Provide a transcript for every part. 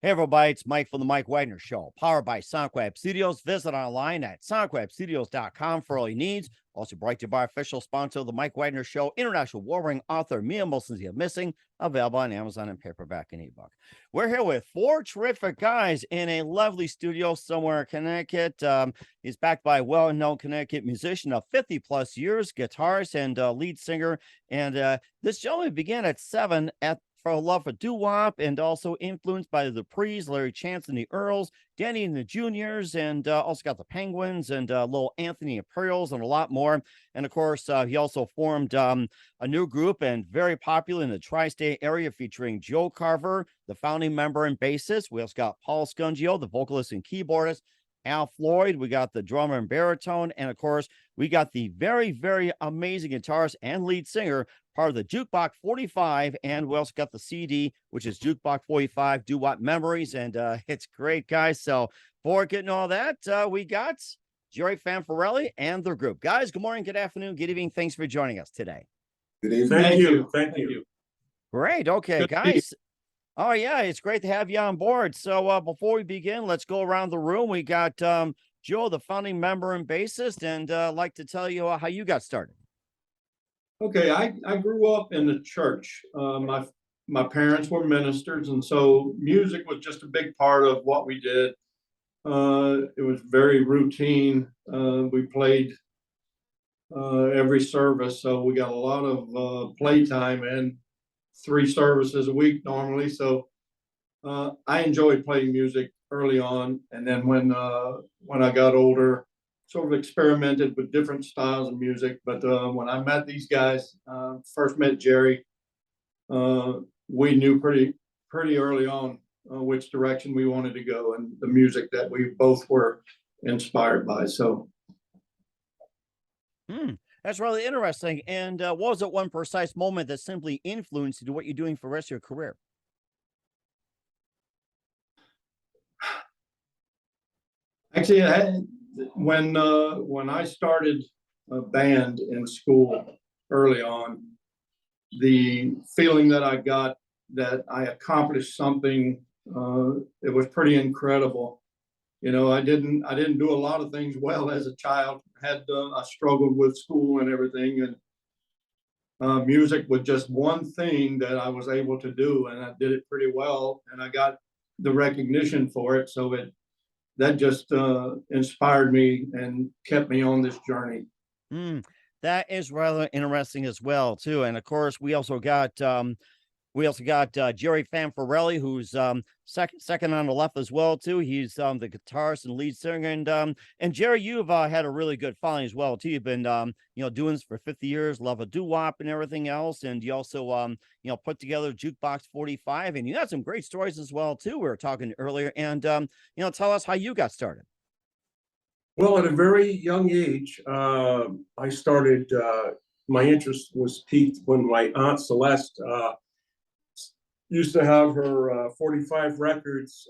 Hey everybody, it's Mike from the Mike Wagner Show, powered by SonicWeb Studios. Visit online at sonicwebstudios.com for all your needs. Also brought to you by official sponsor of the Mike Wagner Show, international war-ring author Mia Molson's The Missing, available on Amazon and paperback and ebook. We're here with four terrific guys in a lovely studio somewhere in Connecticut. He's backed by a well-known Connecticut musician of 50 plus years, guitarist and lead singer. And this gentleman began at 7 for a love for doo-wop, and also influenced by the Duprees, Larry Chance and the Earls, Danny and the Juniors, and also got the Penguins and little Anthony Imperials and a lot more. And of course, he also formed a new group and very popular in the tri-state area, featuring Joe Carver, the founding member and bassist. We also got Paul Scungio, the vocalist and keyboardist, Al Floyd, we got the drummer and baritone, and of course, we got the very, very amazing guitarist and lead singer, part of the Juke Box 45, and we also got the CD, which is Juke Box 45 Doo-Wop Memories, and it's great, guys. So before getting all that, we got Jerry Fanfarelli and their group. Guys, good morning, good afternoon, good evening. Thanks for joining us today. Good evening. Thank you. Great. Okay, Good guys. Oh, yeah, it's great to have you on board. So before we begin, let's go around the room. We got Joe, the founding member and bassist, and I'd like to tell you how you got started. Okay, I grew up in the church. My parents were ministers, and so music was just a big part of what we did. It was very routine. We played every service, so we got a lot of playtime and 3 services a week normally. So I enjoyed playing music early on, and then when I got older, sort of experimented with different styles of music. But when I met these guys, first met Jerry, we knew pretty early on which direction we wanted to go and the music that we both were inspired by. So That's really interesting. And what was it one precise moment that simply influenced you to what you're doing for the rest of your career? actually, when I started a band in school early on, the feeling that I got that I accomplished something, it was pretty incredible. You know, I didn't do a lot of things well as a child. I struggled with school and everything, and music was just one thing that I was able to do, and I did it pretty well, and I got the recognition for it. So that just inspired me and kept me on this journey. That is rather interesting as well, too. And of course, we also got Jerry Fanfarelli, who's second on the left as well, too. He's the guitarist and lead singer. And Jerry, you've had a really good following as well, too. You've been doing this for 50 years, love of doo-wop and everything else. And you also put together Juke Box 45, and you had some great stories as well, too. We were talking earlier. And tell us how you got started. Well, at a very young age, I started, my interest was piqued when my Aunt Celeste used to have her 45 records.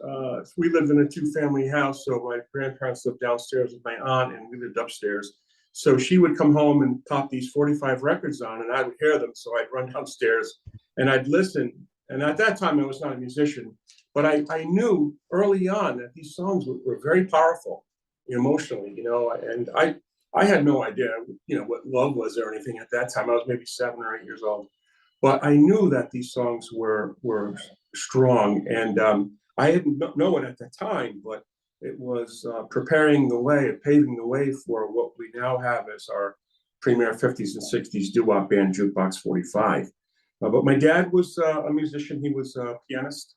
We lived in a 2-family house, so my grandparents lived downstairs with my aunt, and we lived upstairs. So she would come home and pop these 45 records on, and I would hear them. So I'd run downstairs and I'd listen. And at that time, I was not a musician, but I knew early on that these songs were very powerful emotionally, and I had no idea, what love was or anything at that time. I was maybe 7 or 8 years old. But I knew that these songs were strong, and I didn't know it at the time, but it was preparing the way, paving the way for what we now have as our premier 50s and 60s doo-wop band, Juke Box 45. But my dad was a musician. He was a pianist.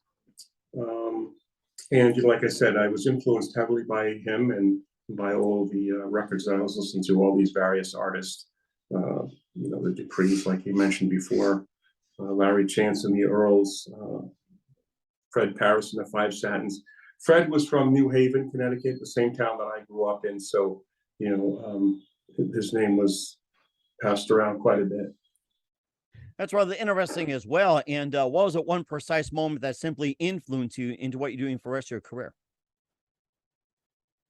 And like I said, I was influenced heavily by him and by all the records that I was listening to, all these various artists. The Duprees, like you mentioned before, Larry Chance and the Earls, Fred Paris and the Five Satins. Fred was from New Haven, Connecticut, the same town that I grew up in. So, his name was passed around quite a bit. That's rather interesting as well. And what was it one precise moment that simply influenced you into what you're doing for the rest of your career?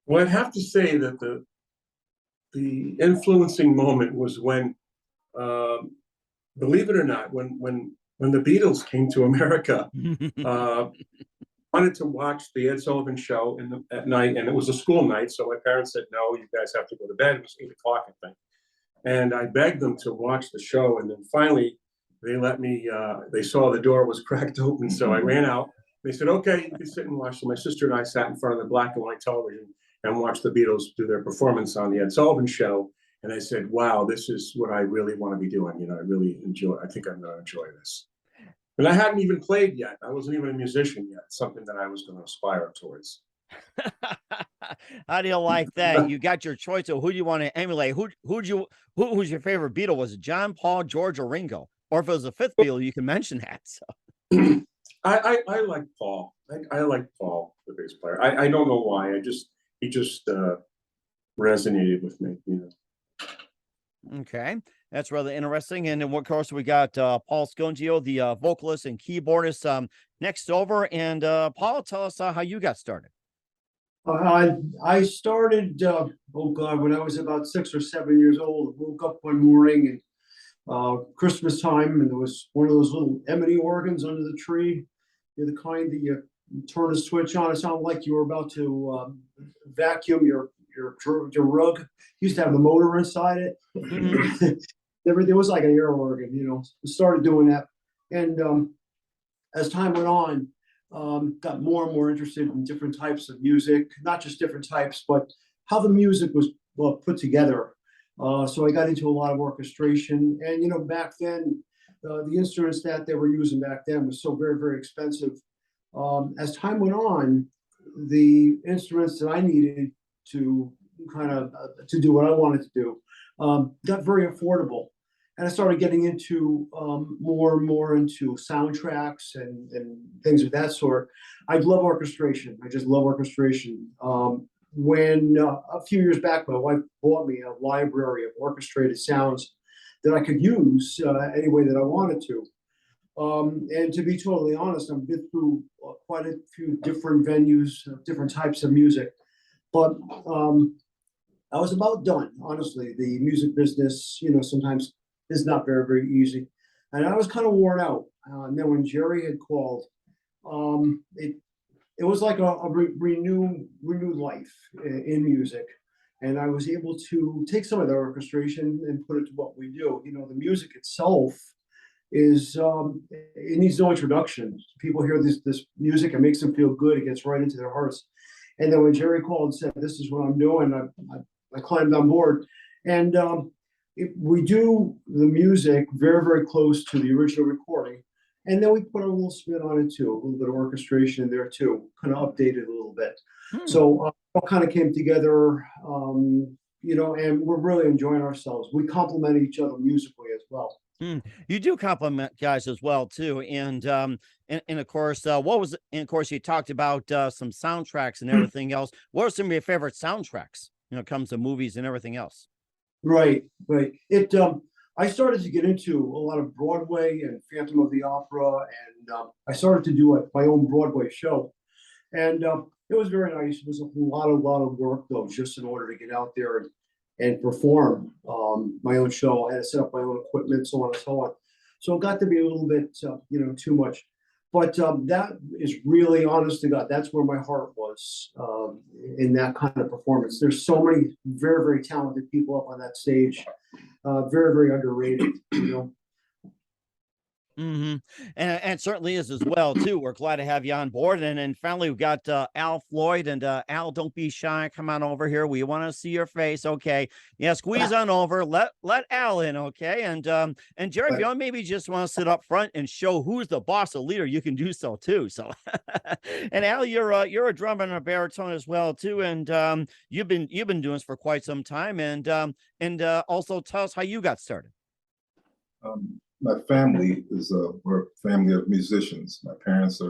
Well, I'd have to say that the influencing moment was when, believe it or not, when the Beatles came to America. wanted to watch the Ed Sullivan Show at night, and it was a school night, so my parents said, "No, you guys have to go to bed." It was 8 o'clock, I think, and I begged them to watch the show, and then finally they let me. They saw the door was cracked open, so I ran out. They said, "Okay, you can sit and watch." So my sister and I sat in front of the black and white television and watched the Beatles do their performance on the Ed Sullivan Show. And I said, "Wow, this is what I really want to be doing. You know, I really enjoy. I think I'm going to enjoy this." And I hadn't even played yet. I wasn't even a musician yet. Something that I was going to aspire towards. How do you like that? You got your choice of who you want to emulate. Who's your favorite Beatle? Was it John, Paul, George, or Ringo? Or if it was a fifth Beatle, you can mention that. So. I like Paul. I like Paul, the bass player. I don't know why. He just resonated with me. You know. Okay, that's rather interesting. And then, of course, we got Paul Scungio, the vocalist and keyboardist, next over. And Paul, tell us how you got started. I started, oh God, when I was about 6 or 7 years old. I woke up one morning and Christmas time, and there was one of those little Emily organs under the tree. You're the kind that you turn a switch on. It sounded like you were about to vacuum your rug. Used to have the motor inside it. There was like an air organ, you know. Started doing that, and as time went on, got more and more interested in different types of music. Not just different types, but how the music was put together. So I got into a lot of orchestration, and you know, back then, the instruments that they were using back then was so very, very expensive. As time went on, the instruments that I needed to kind of to do what I wanted to do got very affordable, and I started getting into more and more into soundtracks and things of that sort. I love orchestration. I just love orchestration. When a few years back, my wife bought me a library of orchestrated sounds that I could use any way that I wanted to. And to be totally honest, I've been through quite a few different venues, different types of music, but I was about done. Honestly, the music business, you know, sometimes is not very, very easy, and I was kind of worn out. And then when Jerry had called, it was like a renewed life in music, and I was able to take some of the orchestration and put it to what we do. You know, the music itself is it needs no introduction. People hear this music, it makes them feel good. It gets right into their hearts. And then when Jerry called and said, "This is what I'm doing," I climbed on board, and we do the music very, very close to the original recording. And then we put a little spin on it too, a little bit of orchestration in there too, kind of updated a little bit. So it all kind of came together, you know, and we're really enjoying ourselves. We complement each other musically as well. You do compliment guys as well too, and of course, and of course, you talked about some soundtracks and everything else. What are some of your favorite soundtracks? You know, it comes to movies and everything else. Right. I started to get into a lot of Broadway and Phantom of the Opera, and I started to do my own Broadway show, and it was very nice. It was a lot of work though, just in order to get out there and perform my own show. I had to set up my own equipment, so on and so on. So it got to be a little bit, you know, too much. But that is really, honest to God, that's where my heart was in that kind of performance. There's so many very, very talented people up on that stage, very, very underrated, you know. And it certainly is as well too. We're glad to have you on board, and finally we've got Al Floyd, and Al, don't be shy, come on over here, we want to see your face. Okay, yeah, squeeze on over, let Al in. Okay, and Jerry, if you maybe just want to sit up front and show who's the boss, the leader, you can do so too. So and Al, you're a drummer and a baritone as well too, and you've been doing this for quite some time, and also tell us how you got started. My family we're a family of musicians. My parents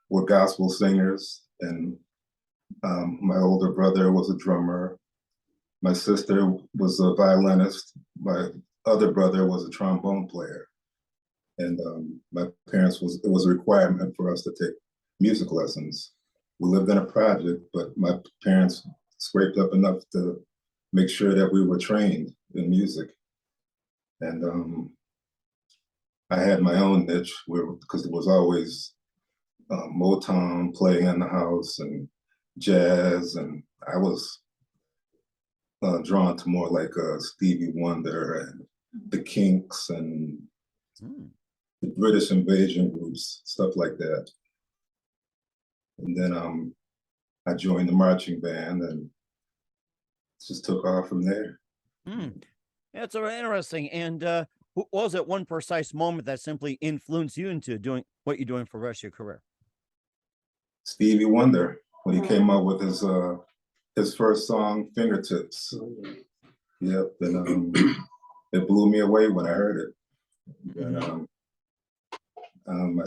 were gospel singers, and my older brother was a drummer. My sister was a violinist. My other brother was a trombone player. And my parents it was a requirement for us to take music lessons. We lived in a project, but my parents scraped up enough to make sure that we were trained in music. And I had my own niche because there was always Motown playing in the house and jazz, and I was drawn to more like Stevie Wonder and the Kinks and the British invasion groups, stuff like that. And then I joined the marching band and just took off from there. That's very interesting. And what was it one precise moment that simply influenced you into doing what you're doing for the rest of your career? Stevie Wonder, when he came out with his first song, Fingertips. Yep, and it blew me away when I heard it. And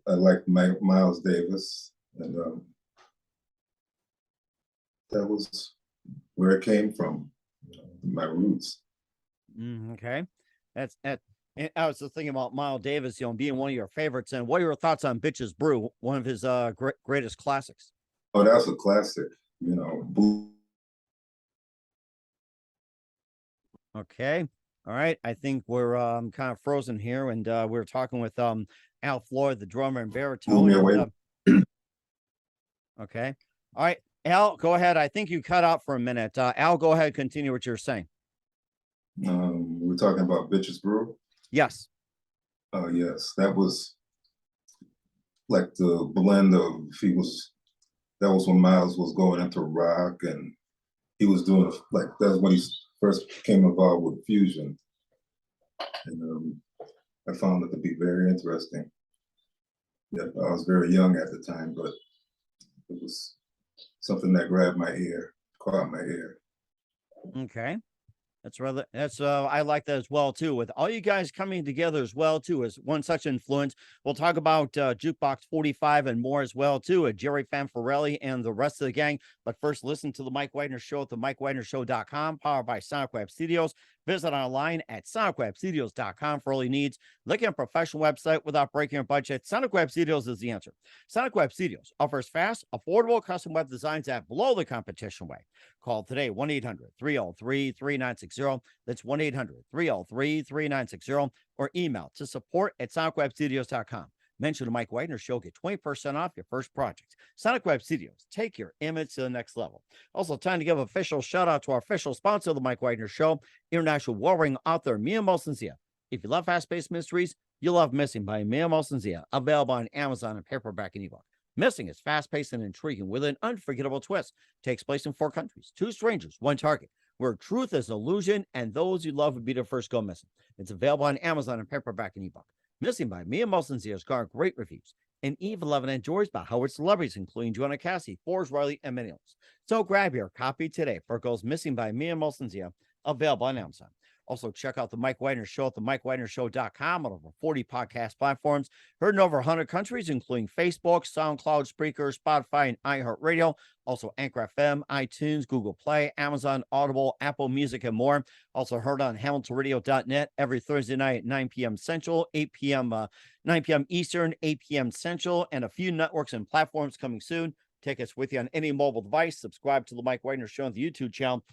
I liked Miles Davis, and that was where it came from, my roots. Okay, and I was just thinking about Miles Davis, being one of your favorites. And what are your thoughts on Bitches Brew, one of his greatest classics? Oh, that's a classic. Okay, all right. I think we're kind of frozen here, and we're talking with Al Floyd, the drummer and baritone. Okay, all right, Al, go ahead. I think you cut out for a minute. Al, go ahead, continue what you're saying. We're talking about Bitches Brew. Yes. Oh yes, that was like the blend of that was when Miles was going into rock, and he was doing that's when he first became involved with fusion, and I found it to be very interesting. Yeah, I was very young at the time, but it was something that caught my ear. Okay. I like that as well too. With all you guys coming together as well too, as one such influence. We'll talk about Juke Box 45 and more as well too. Jerry Fanfarelli and the rest of the gang. But first, listen to the Mike Wagner Show at the MikeWagnerShow.com, powered by Sonic Web Studios. Visit online at SonicWebStudios.com for all your needs. Looking at a professional website without breaking your budget? Sonic Web Studios is the answer. Sonic Web Studios offers fast, affordable custom web designs that blow the competition away. Call today 1-800-303-3960. That's 1-800-303-3960, or email to support@sonicwebstudios.com. Mention the Mike Wagner Show, get 20% off your first project. Sonic Web Studios, take your image to the next level. Also, time to give official shout out to our official sponsor of the Mike Wagner Show, international warring author Mia Molson-Zia. If you love fast-paced mysteries, you love Missing by Mia Molson-Zia, available on Amazon and paperback and ebook. Missing is fast-paced and intriguing with an unforgettable twist. Takes place in 4 countries, 2 strangers, 1 target, where truth is illusion and those you love would be the first go missing. It's available on Amazon and paperback and ebook. Missing by Mia Molson-Zia has garnered great reviews, and Eve 11 enjoys by Howard celebrities, including Joanna Cassie, Forbes Riley, and many others. So grab your copy today for Girls Missing by Mia Molson-Zia, available on Amazon. Also, check out the Mike Wagner Show at the MikeWagnerShow.com on over 40 podcast platforms. Heard in over 100 countries, including Facebook, SoundCloud, Spreaker, Spotify, and iHeartRadio. Also, Anchor FM, iTunes, Google Play, Amazon, Audible, Apple Music, and more. Also heard on HamiltonRadio.net every Thursday night at 9 p.m. Central, 9 p.m. Eastern, 8 p.m. Central, and a few networks and platforms coming soon. Take us with you on any mobile device. Subscribe to the Mike Wagner Show on the YouTube channel.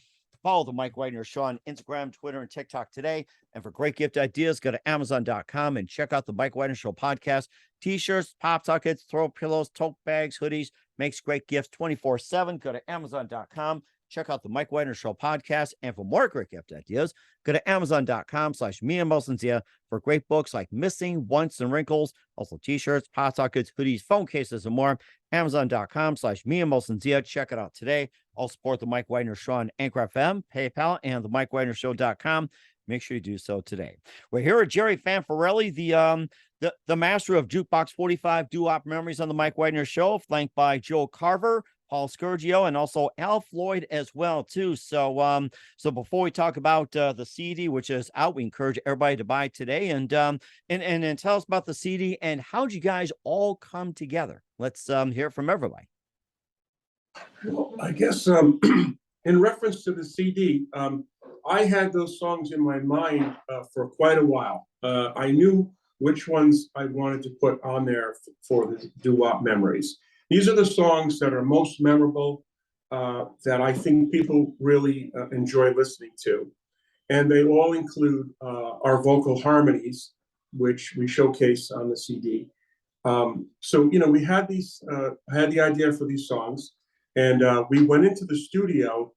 Follow the Mike Wagner Show on Instagram, Twitter, and TikTok today. And for great gift ideas, go to Amazon.com and check out the Mike Wagner Show podcast. T-shirts, pop sockets, throw pillows, tote bags, hoodies. Makes great gifts 24/7. Go to Amazon.com. Check out the Mike Wagner Show podcast. And for more great gift ideas, go to Amazon.com/Mia Molson-Zia for great books like Missing, Once, and Wrinkles. Also T-shirts, pop sockets, hoodies, phone cases, and more. Amazon.com/Mia Molson-Zia. Check it out today. I'll support the Mike Wagner Show on Anchor FM, PayPal, and the MikeWagnerShow.com. Make sure you do so today. We're here with Jerry Fanfarelli, the master of Juke Box 45 doo-wop memories on the Mike Wagner Show, flanked by Joe Carver, Paul Scourgio, and also Al Floyd as well too. So before we talk about the CD, which is out, we encourage everybody to buy today, and tell us about the CD and how'd you guys all come together. Let's hear from everybody. Well, I guess in reference to the CD, I had those songs in my mind for quite a while. I knew which ones I wanted to put on there for the doo-wop memories. These are the songs that are most memorable, that I think people really enjoy listening to. And they all include our vocal harmonies, which we showcase on the CD. So, you know, we had these, I had the idea for these songs, and we went into the studio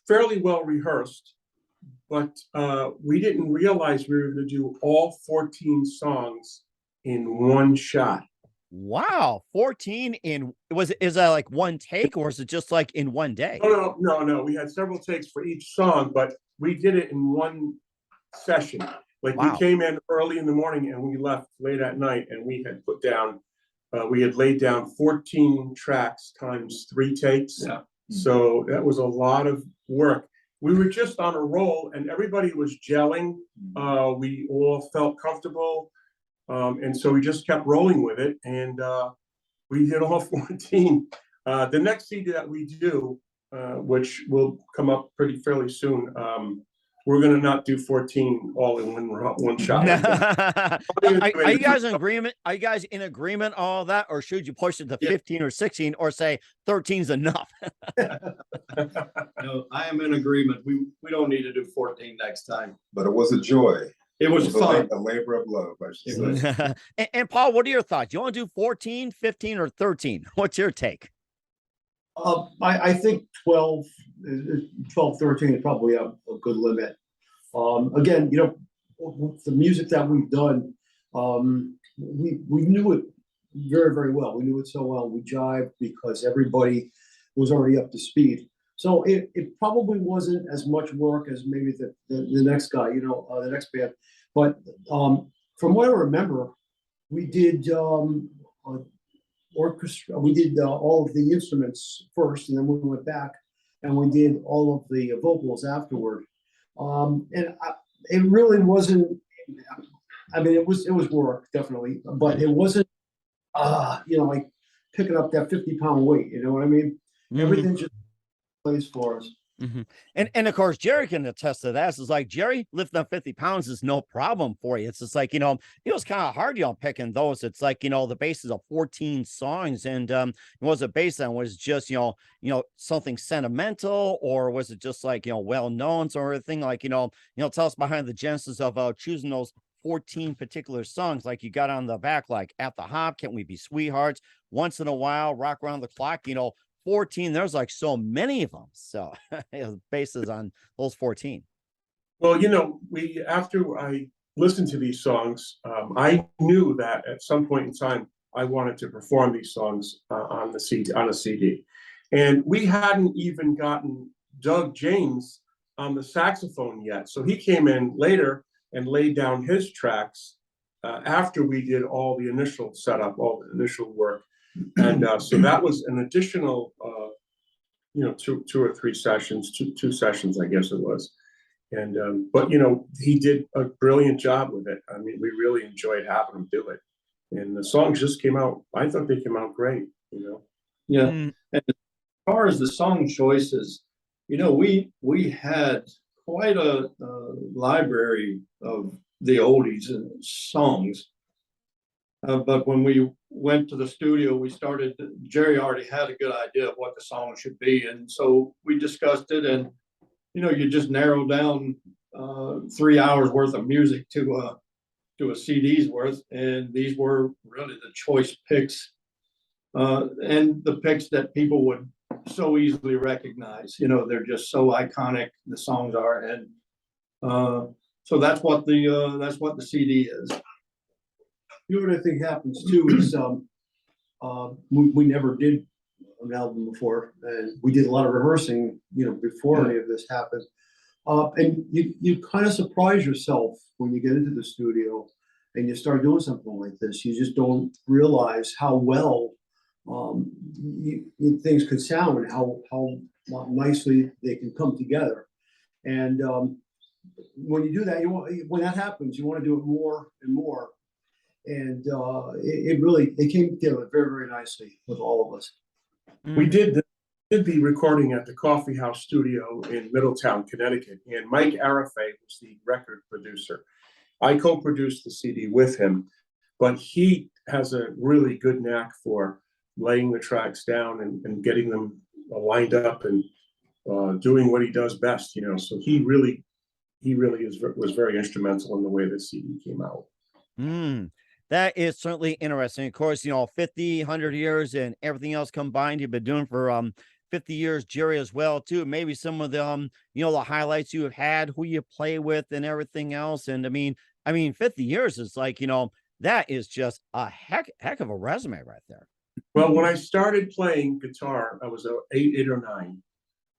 fairly well rehearsed, but we didn't realize we were going to do all 14 songs in one shot. Wow, 14 in is that like one take, or is it just like in one day? No. We had several takes for each song, but we did it in one session. Like Wow. we came in early in the morning and we left late at night, and we had put down, we had laid down 14 tracks times 3 takes. Yeah. So that was a lot of work. We were just on a roll and everybody was gelling. We all felt comfortable. And so we just kept rolling with it, and we did all 14. The next CD that we do, which will come up fairly soon, we're going to not do 14 all in one shot. Are you guys in agreement? Are you guys in agreement on all that, or should you push it to 15 or 16, or say 13 is enough? No, I am in agreement. We don't need to do 14 next time. But it was a joy. It was fun. A labor of love, I should say. And Paul, what are your thoughts? You want to do 14, 15, or 13? What's your take? I think 12, 13 is probably a good limit. Again, you know, with the music that we've done, we knew it very, very well. We knew it so well. We jived because everybody was already up to speed. So it probably wasn't as much work as maybe the next guy, you know, the next band. But from what I remember, we did orchestra. We did all of the instruments first, and then we went back and we did all of the vocals afterward. It really wasn't. I mean, it was work, definitely, but it wasn't. You know, like picking up that 50-pound weight. You know what I mean? Everything just plays for us. And of course, Jerry can attest to that. It's like, Jerry, lifting up 50 pounds is no problem for you. It's just like, you know, it was kind of hard, you know, picking those. It's like, you know, the basis of 14 songs, and was it based on, was just, you know, something sentimental, or was it just like, you know, well-known or anything? Like, you know, tell us behind the genesis of choosing those 14 particular songs, like you got on the back, like At the Hop, Can We Be Sweethearts, Once in a While, Rock Around the Clock, you know, 14, there's like so many of them. So bases on those 14. Well, you know, after I listened to these songs, I knew that at some point in time I wanted to perform these songs on a CD. And we hadn't even gotten Doug James on the saxophone yet. So he came in later and laid down his tracks after we did all the initial setup, all the initial work. And so that was an additional, you know, two or three sessions, two sessions, I guess it was. And but you know, he did a brilliant job with it. I mean, we really enjoyed having him do it. And the songs just came out. I thought they came out great. You know. Yeah. And as far as the song choices, you know, we had quite a library of the oldies and songs. But when we went to the studio, Jerry already had a good idea of what the song should be. And so we discussed it, and, you know, you just narrow down 3 hours worth of music to a CD's worth. And these were really the choice picks, and the picks that people would so easily recognize. You know, they're just so iconic, the songs are. And so that's what the CD is. You know what I think happens too is we never did an album before, and we did a lot of rehearsing, you know, before any of this happened. And you kind of surprise yourself when you get into the studio and you start doing something like this. You just don't realize how well things could sound, and how nicely they can come together. And when you do that, when that happens, you want to do it more and more. And it came together very, very nicely with all of us. We did the recording at the Coffee House Studio in Middletown, Connecticut, and Mike Arafat was the record producer. I co-produced the CD with him, but he has a really good knack for laying the tracks down and getting them lined up and doing what he does best, you know. So he really was very instrumental in the way the CD came out. that is certainly interesting. Of course, 50, 100 years and everything else combined, you've been doing for 50 years, Jerry, as well, too. Maybe some of the the highlights you have had, who you play with, and everything else. And I mean, 50 years is like, that is just a heck of a resume right there. Well, when I started playing guitar, I was eight or nine,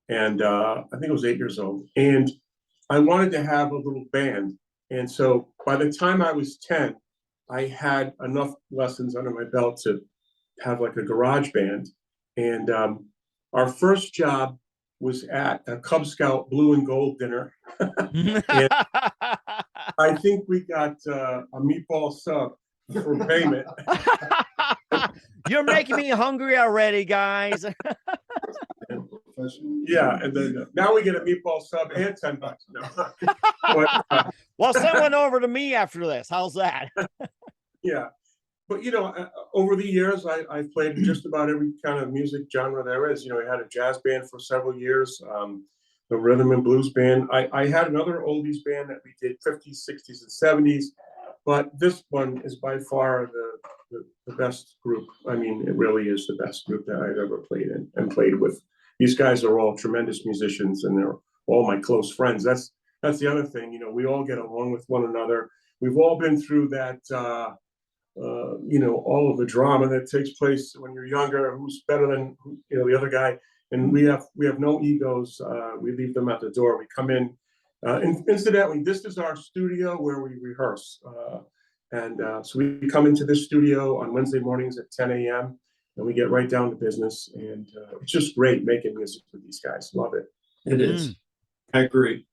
and I think I was 8 years old, and I wanted to have a little band. And so by the time I was 10, I had enough lessons under my belt to have like a garage band. And our first job was at a Cub Scout blue and gold dinner. And I think we got a meatball sub for payment. You're making me hungry already, guys. Yeah, and then now we get a meatball sub and $10. No. But, Well, send one over to me after this. How's that? yeah, but over the years, I've played just about every kind of music genre there is. I had a jazz band for several years, the rhythm and blues band. I had another oldies band that we did 50s, 60s, and 70s, but this one is by far the best group. I mean, it really is the best group that I've ever played in and played with. These guys are all tremendous musicians, and they're all my close friends. That's the other thing. We all get along with one another. We've all been through that. All of the drama that takes place when you're younger. Who's better than the other guy? And we have no egos. We leave them at the door. We come in. Incidentally, this is our studio where we rehearse. So we come into this studio on Wednesday mornings at 10 a.m. and we get right down to business. And it's just great making music with these guys. Love it. It is. I agree.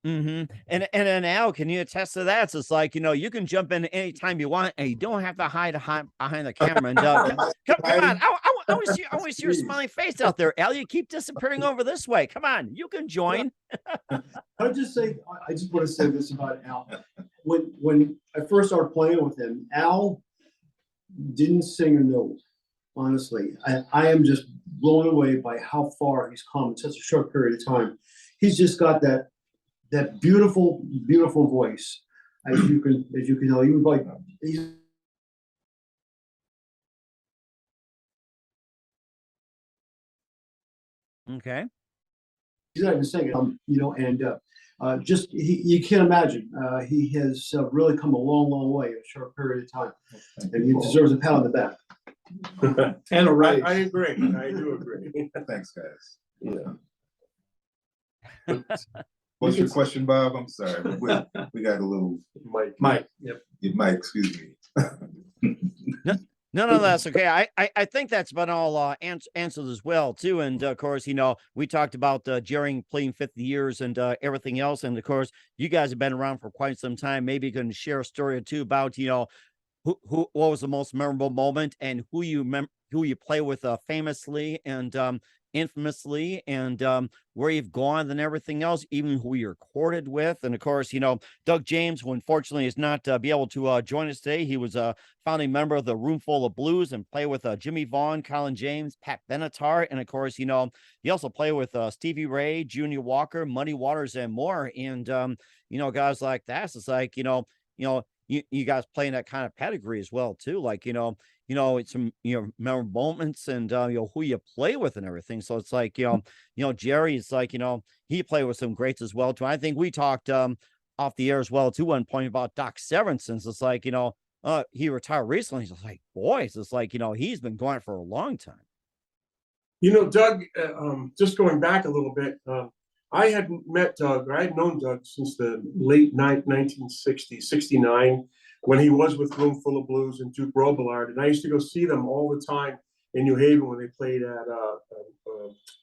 And then Al, can you attest to that? So it's like, you can jump in anytime you want, and you don't have to hide behind the camera. And come on, I want to see your smiling face out there, Al. You keep disappearing over this way. Come on, you can join. I just want to say this about Al. When I first started playing with him, Al didn't sing a note. Honestly, I am just blown away by how far he's come in such a short period of time. He's just got that beautiful, beautiful voice, as you can tell. Even like he's Okay. he's not even singing, and just you can't imagine. He has really come a long, long way in a short period of time, and he deserves a pat on the back. And a raise. I agree. I do agree. Thanks, guys. Yeah. What's your question, Bob? I'm sorry. We got a little Mike. Yep. Mike, excuse me. No, that's okay. I think that's been all answered as well, too. And of course, we talked about Jerry playing 50 years and everything else. And of course, you guys have been around for quite some time. Maybe you can share a story or two about, what was the most memorable moment and who you play with famously and infamously, and where you've gone and everything else, even who you recorded with. And of course, Doug James, who unfortunately is not be able to join us today. He was a founding member of the Roomful of Blues and play with Jimmy Vaughn, Colin James, Pat Benatar, and of course, he also played with Stevie Ray, Junior Walker, Muddy Waters, and more. And guys like that, it's like you guys playing that kind of pedigree as well too, like it's some memorable moments and who you play with and everything. So it's like Jerry is like he played with some greats as well too. I think we talked off the air as well too one point about Doc Severinsen. It's like he retired recently. It's like, boys, it's like he's been going for a long time. Doug, just going back a little bit, I had met Doug, or I had known Doug since the late 1960s, 69, when he was with Roomful of Blues and Duke Robillard. And I used to go see them all the time in New Haven when they played at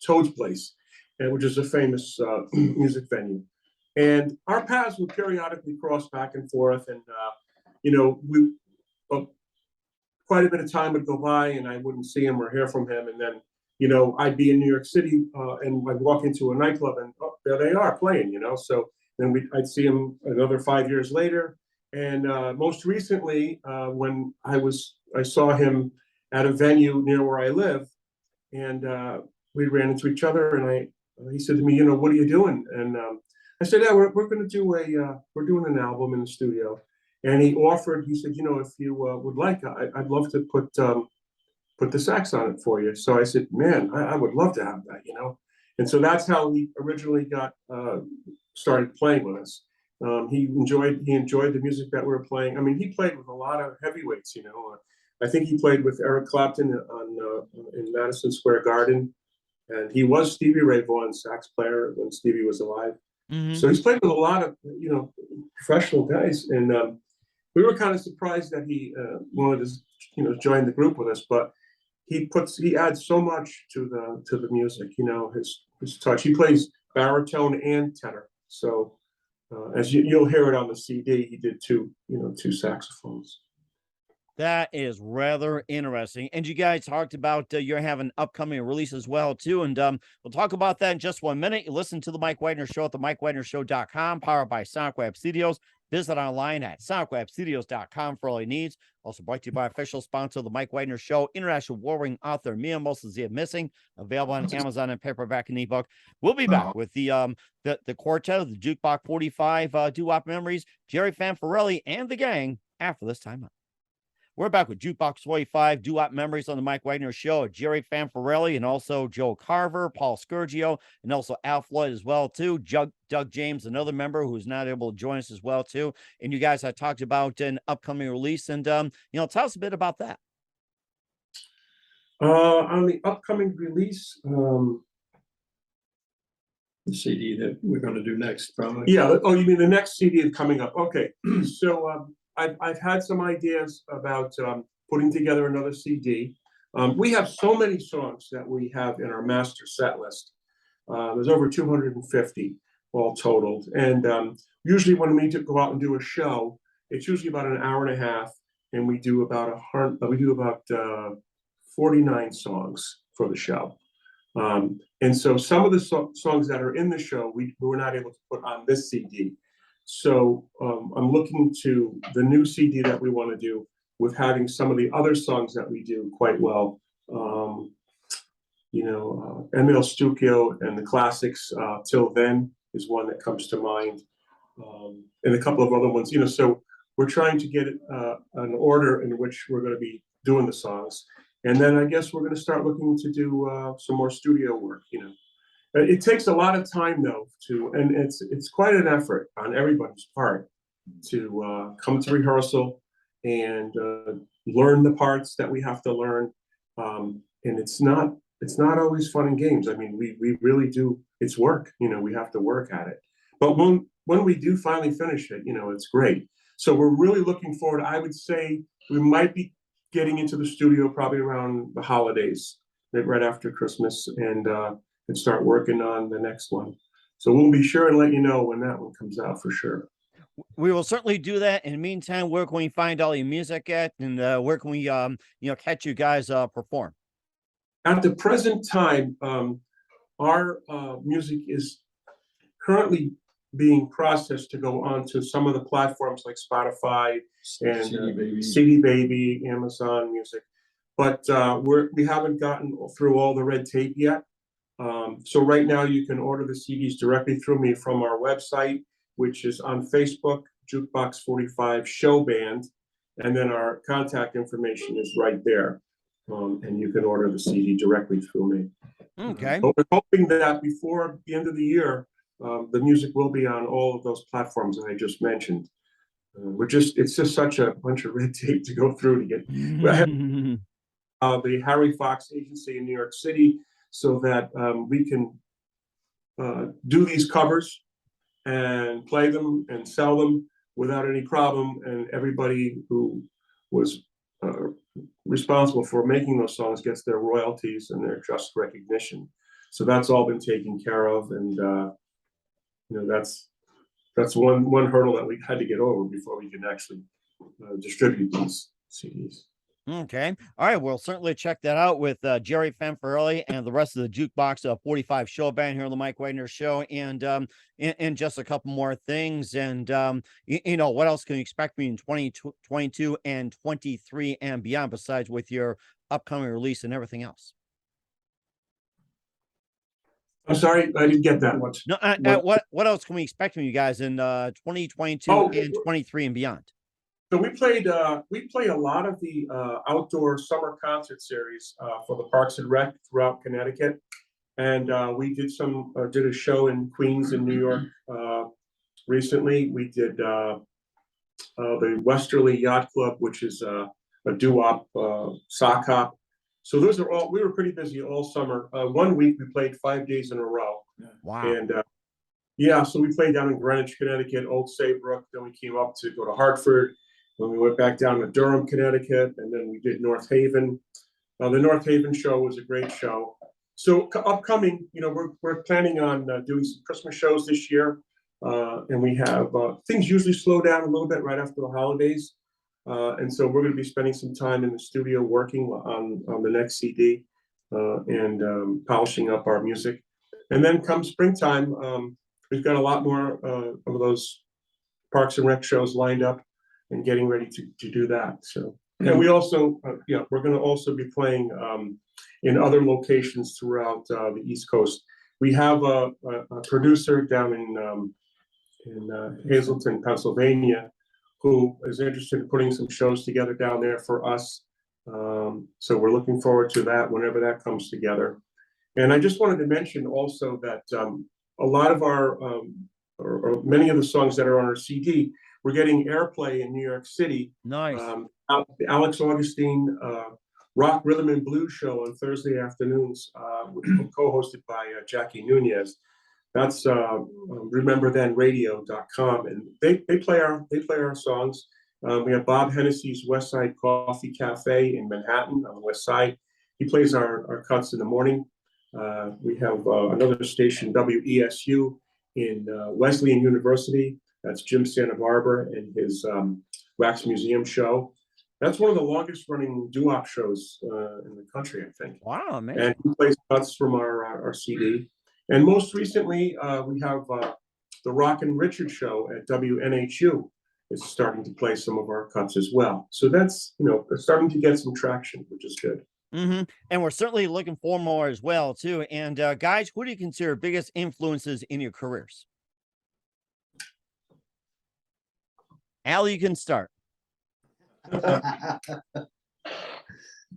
Toad's Place, which is a famous music venue. And our paths would periodically cross back and forth. And, quite a bit of time would go by and I wouldn't see him or hear from him. And then I'd be in New York City and I'd walk into a nightclub and there they are playing, So then I'd see them another 5 years later. And most recently, when I saw him at a venue near where I live, and we ran into each other, and he said to me, what are you doing? And I said, yeah, we're going to do we're doing an album in the studio. And he offered, he said, you know, if you would like, I'd love to put the sax on it for you. So I said, man, I would love to have that, you know? And so that's how he originally got started playing with us. He enjoyed the music that we were playing. I mean, he played with a lot of heavyweights, you know. I think he played with Eric Clapton in Madison Square Garden, and he was Stevie Ray Vaughan's sax player when Stevie was alive. So he's played with a lot of, you know, professional guys, and we were kind of surprised that he wanted to, you know, join the group with us. But he adds so much to the music, you know, his touch. He plays baritone and tenor, so as you'll hear it on the CD, he did two saxophones. That is rather interesting. And you guys talked about you're having upcoming release as well, too. And we'll talk about that in just 1 minute. You listen to the Mike Wagner Show at the MikeWagnerShow.com, powered by SonicWeb Studios. Visit online at SonicWebStudios.com for all your needs. Also brought to you by official sponsor of the Mike Wagner Show, international war-ring author Mia Moses Missing, available on Amazon and paperback and ebook. We'll be back with the quartet of the Juke Box 45 doo-wop memories, Jerry Fanfarelli and the gang after this time up. We're back with Juke Box 45 doo-wop memories on the Mike Wagner Show. Jerry Fanfarelli and also Joe Carver, Paul Scourgio, and also Al Floyd as well, too. Doug James, another member who's not able to join us as well, too. And you guys had talked about an upcoming release, and you know, tell us a bit about that. On the upcoming release, The CD that we're going to do next, probably. yeah. Oh, you mean the next CD is coming up? Okay. So I've had some ideas about putting together another CD. We have so many songs that we have in our master set list. There's over 250 all totaled. And usually when we go out and do a show, it's usually about an hour and a half, and we do about 49 songs for the show. And so some of the songs that are in the show, we were not able to put on this CD. So I'm looking to the new CD that we want to do with having some of the other songs that we do quite well. You know, Emil Stukio and the classics, Till Then is one that comes to mind. And a couple of other ones, you know, so we're trying to get an order in which we're going to be doing the songs. And then I guess we're going to start looking to do some more studio work, you know. It takes a lot of time though and it's quite an effort on everybody's part to come to rehearsal and learn the parts that we have to learn. And it's not always fun and games. I mean, we really do, it's work, you know, we have to work at it. But when we do finally finish it, you know, it's great. So we're really looking forward. I would say we might be getting into the studio probably around the holidays, right after Christmas, and start working on the next one. So we'll be sure and let you know when that one comes out for sure. We will certainly do that. In the meantime, where can we find all your music at, and where can we, you know, catch you guys perform? At the present time, our music is currently being processed to go onto some of the platforms like Spotify and CD Baby, Amazon Music, but we haven't gotten through all the red tape yet. So right now you can order the CDs directly through me from our website, which is on Facebook, Jukebox 45 Show Band, and then our contact information is right there. And you can order the CD directly through me. Okay. But we're hoping that before the end of the year, the music will be on all of those platforms that I just mentioned. It's just such a bunch of red tape to go through to get the Harry Fox agency in New York City, so that we can do these covers and play them and sell them without any problem. And everybody who was responsible for making those songs gets their royalties and their just recognition. So that's all been taken care of. And, you know, that's one hurdle that we had to get over before we can actually distribute these CDs. Okay. All right. We'll certainly check that out with Jerry Fanfarelli and the rest of the Jukebox 45 show band here on the Mike Wagner Show. And just a couple more things. And, you know, what else can you expect me in 2022 and 23 and beyond, besides with your upcoming release and everything else? I'm sorry, I didn't get that much. No, what else can we expect from you guys in 2022 and 23 and beyond? So we play a lot of the outdoor summer concert series for the Parks and Rec throughout Connecticut. And we did a show in Queens in New York recently. We did the Westerly Yacht Club, which is a doo-wop sock hop. So we were pretty busy all summer. 1 week we played 5 days in a row. Wow. And yeah, so we played down in Greenwich, Connecticut, Old Saybrook. Then we came up to go to Hartford. Then we went back down to Durham, Connecticut, and then we did North Haven. The North Haven show was a great show. So upcoming, we're planning on doing some Christmas shows this year, and we have things usually slow down a little bit right after the holidays, and so we're going to be spending some time in the studio working on the next CD and polishing up our music. And then come springtime, we've got a lot more of those Parks and Rec shows lined up and getting ready to do that. So, and we also, we're going to also be playing in other locations throughout the East Coast. We have a producer down in Hazleton, Pennsylvania, who is interested in putting some shows together down there for us. So we're looking forward to that whenever that comes together. And I just wanted to mention also that a lot of our, or many of the songs that are on our CD, we're getting airplay in New York City. Nice. The Alex Augustine Rock, Rhythm, and Blues show on Thursday afternoons, co-hosted by Jackie Nunez. That's rememberthenradio.com, and they play our songs. We have Bob Hennessy's West Side Coffee Cafe in Manhattan on the West Side. He plays our cuts in the morning. We have another station, WESU, in Wesleyan University. That's Jim Santa Barbara and his Wax Museum show. That's one of the longest running doo-wop shows in the country, I think. Wow, man. And he plays cuts from our CD. And most recently, we have the Rock and Richard show at WNHU is starting to play some of our cuts as well. So that's, starting to get some traction, which is good. Mm-hmm. And we're certainly looking for more as well, too. And guys, who do you consider biggest influences in your careers? Al, you can start.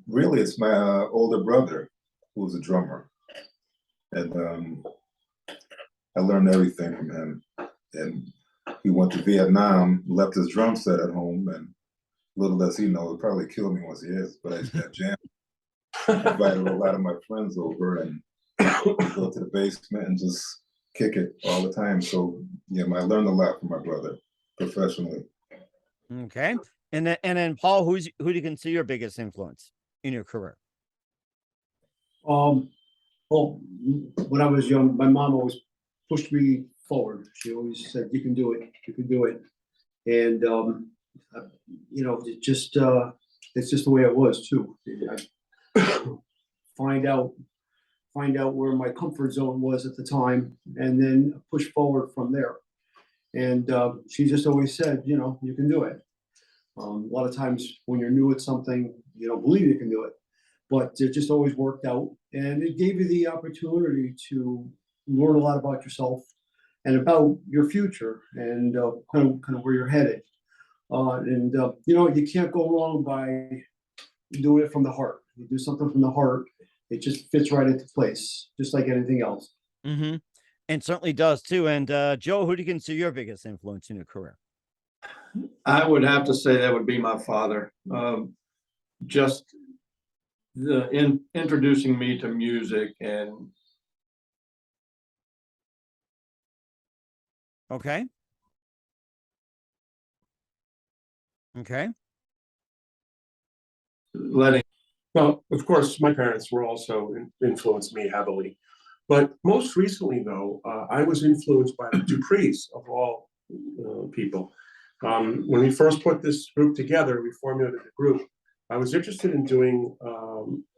Really, it's my older brother who's a drummer, and I learned everything from him. And he went to Vietnam, left his drum set at home, and little does he know, he'd probably kill me once he is. But I used to have jam. I invited a lot of my friends over, and we go to the basement and just kick it all the time. So yeah, I learned a lot from my brother professionally. Okay. And then Paul, who do you consider your biggest influence in your career? Well, when I was young, my mom always pushed me forward. She always said, "You can do it. You can do it." And it's just the way it was too. I find out where my comfort zone was at the time, and then push forward from there. And she just always said, "You can do it." A lot of times when you're new at something, you don't believe you can do it, but it just always worked out, and it gave you the opportunity to learn a lot about yourself and about your future and kind of where you're headed. You can't go wrong by doing it from the heart. You do something from the heart, it just fits right into place, just like anything else. Mm-hmm. And certainly does too. And Joe, who do you consider your biggest influence in your career? I would have to say that would be my father. Just introducing me to music and Okay. letting. Well, of course, my parents were also influenced me heavily. But most recently, though, I was influenced by the Duprees, of all people. When we first put this group together, we formulated the group. I was interested in doing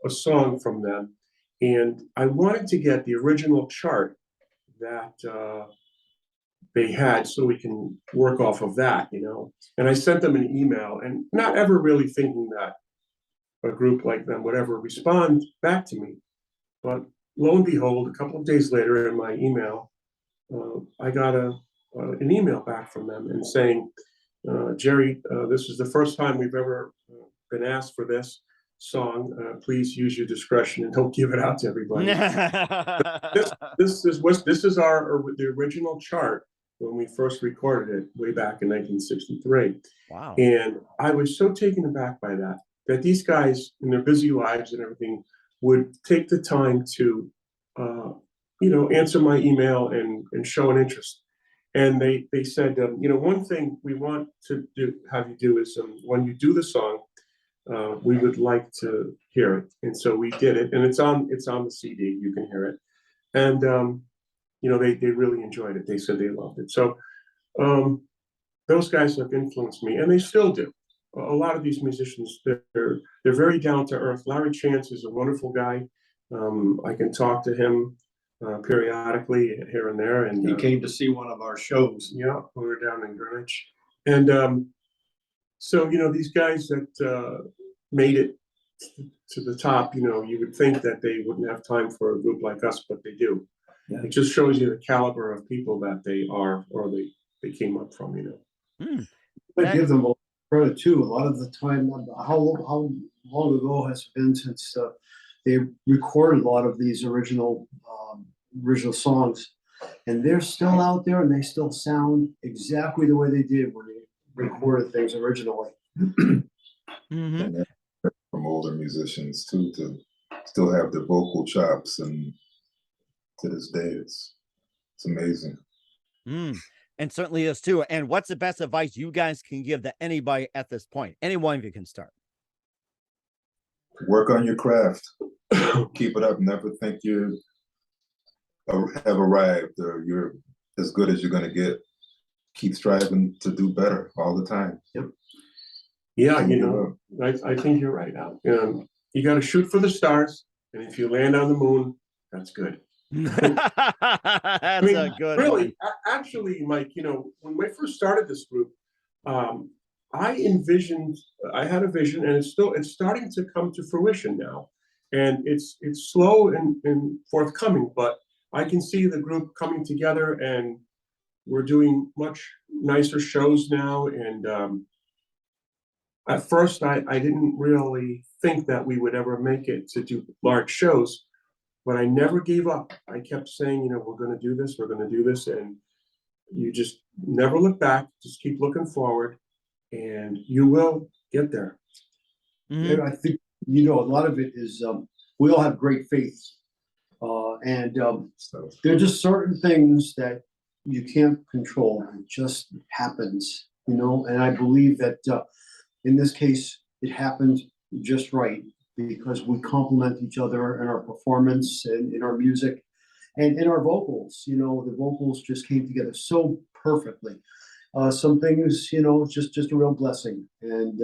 a song from them, and I wanted to get the original chart that they had so we can work off of that, And I sent them an email, and not ever really thinking that a group like them would ever respond back to me. But lo and behold, a couple of days later in my email, I got an email back from them and saying, Jerry, this is the first time we've ever been asked for this song. Please use your discretion and don't give it out to everybody. This is the original chart when we first recorded it way back in 1963. Wow. And I was so taken aback by that these guys in their busy lives and everything would take the time to, answer my email and show an interest. And they said, one thing we want to have you do is when you do the song, we would like to hear it. And so we did it, and it's on the CD. You can hear it. And, they really enjoyed it. They said they loved it. So those guys have influenced me, and they still do. A lot of these musicians, they're very down to earth. Larry Chance is a wonderful guy. I can talk to him periodically here and there. And He came to see one of our shows. yeah, we were down in Greenwich. And so, these guys that made it to the top, you would think that they wouldn't have time for a group like us, but they do. Yeah. It just shows you the caliber of people that they are, or they came up from, I give them a credit too. A lot of the time, how long ago has it been since they recorded a lot of these original songs, and they're still out there, and they still sound exactly the way they did when they recorded things originally. Mm-hmm. And from older musicians too, to still have the vocal chops, and to this day it's amazing. And certainly is too. And what's the best advice you guys can give to anybody at this point? Any one of you can start. Work on your craft. Keep it up. Never think you have arrived or you're as good as you're going to get. Keep striving to do better all the time. Yep. Yeah, I think you're right, Al. You got to shoot for the stars, and if you land on the moon, that's good. That's a good really, one. Actually, Mike, when we first started this group, I had a vision, and it's starting to come to fruition now. And it's slow and forthcoming, but I can see the group coming together, and we're doing much nicer shows now. And at first, I didn't really think that we would ever make it to do large shows, but I never gave up. I kept saying, we're going to do this, and you just never look back. Just keep looking forward, and you will get there. Mm-hmm. I think a lot of it is we all have great faith, and there are just certain things that you can't control. It just happens, And I believe that in this case, it happened just right because we complement each other in our performance and in our music and in our vocals. The vocals just came together so perfectly. Some things, just a real blessing, and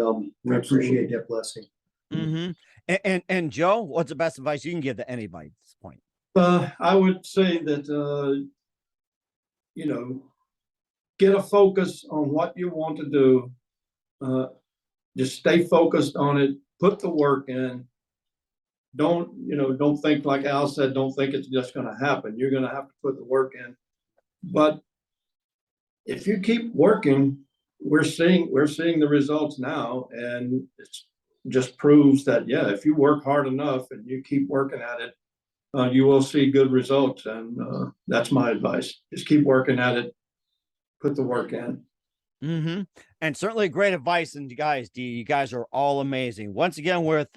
we appreciate that blessing. Mm-hmm. And Joe, what's the best advice you can give to anybody at this point? I would say that get a focus on what you want to do. Just stay focused on it. Put the work in. Don't think, like Al said, don't think it's just going to happen. You're going to have to put the work in. But if you keep working, we're seeing the results now, and it just proves that, if you work hard enough and you keep working at it, you will see good results. And that's my advice. Just keep working at it. Put the work in. Mm-hmm. And certainly great advice. And you guys are all amazing. Once again, with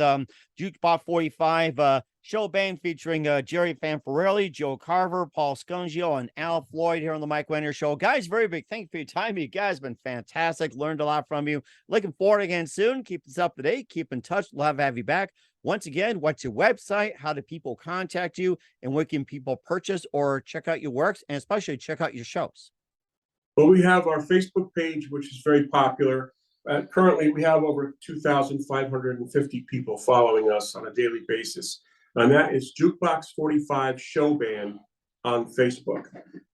Juke Box 45 show band featuring Jerry Fanfarelli, Joe Carver, Paul Scungio, and Al Floyd here on the Mike Wagner Show. Guys, very big thank you for your time. You guys have been fantastic. Learned a lot from you. Looking forward again soon. Keep us up to date. Keep in touch. Love to have you back. Once again, what's your website? How do people contact you? And where can people purchase or check out your works, and especially check out your shows? Well, we have our Facebook page, which is very popular. Currently, we have over 2,550 people following us on a daily basis. And that is Juke Box 45 Show Band on Facebook.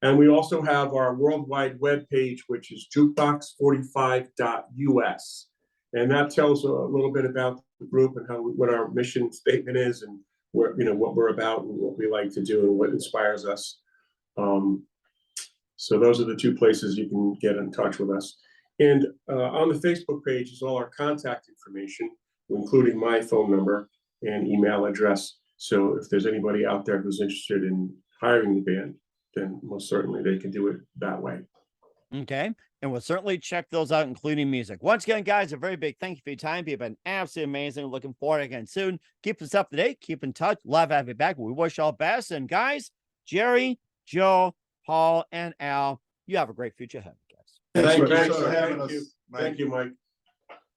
And we also have our worldwide web page, which is jukebox45.us. And that tells a little bit about the group and what our mission statement is, and what we're about and what we like to do and what inspires us. So those are the two places you can get in touch with us. And on the Facebook page is all our contact information, including my phone number and email address. So if there's anybody out there who's interested in hiring the band, then most certainly they can do it that way. Okay. And we'll certainly check those out, including music. Once again, guys, a very big thank you for your time. You've been absolutely amazing. Looking forward again soon. Keep us up to date. Keep in touch. Love having you back. We wish you all the best. And guys, Jerry, Joe, Paul, and Al, you have a great future ahead, guys. Thank you, Thanks sir. for having Thank us, you. Mike. Thank you, Mike.